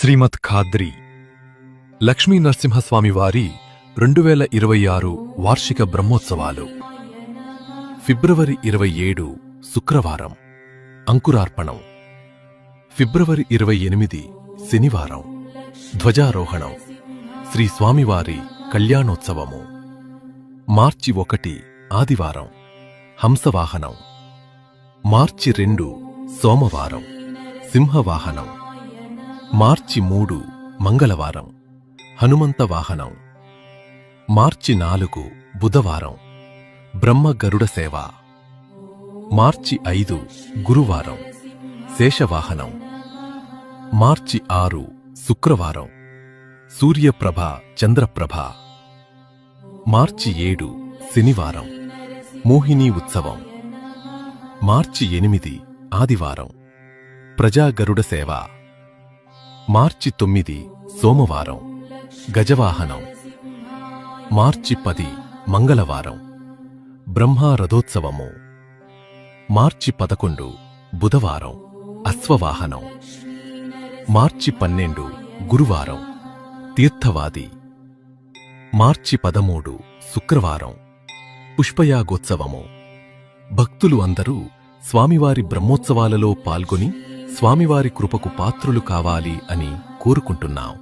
శ్రీమద్ ఖాద్రి లక్ష్మీ నరసింహస్వామి వారి 2026 వార్షిక బ్రహ్మోత్సవాలు ఫిబ్రవరి 27 శుక్రవారం అంకురార్పణం, ఫిబ్రవరి 28 శనివారం ధ్వజారోహణం, శ్రీ స్వామివారి కళ్యాణోత్సవము, మార్చి 1 ఆదివారం హంసవాహనం, మార్చి 2 సోమవారం సింహవాహనం, మార్చి 3 మంగళవారం హనుమంత వాహనం, మార్చి 4 బుధవారం బ్రహ్మ గరుడ సేవ, మార్చి 5 గురువారం శేషవాహనం, మార్చి 6 శుక్రవారం సూర్యప్రభ చంద్రప్రభ, మార్చి 7 శనివారం మోహిని ఉత్సవం, మార్చి 8 ఆదివారం ప్రజా గరుడ సేవ, మార్చి 9 సోమవారం గజవాహనం, మార్చి 10 మంగళవారం బ్రహ్మ రథోత్సవము, మార్చి 11 బుధవారం అశ్వవాహనం, మార్చి 12 గురువారం తీర్థవాది, మార్చి 13 శుక్రవారం పుష్పయాగోత్సవము. భక్తులు అందరూ స్వామివారి బ్రహ్మోత్సవాలలో పాల్గొని స్వామివారి కృపకు పాత్రులు కావాలి అని కోరుకుంటున్నాం.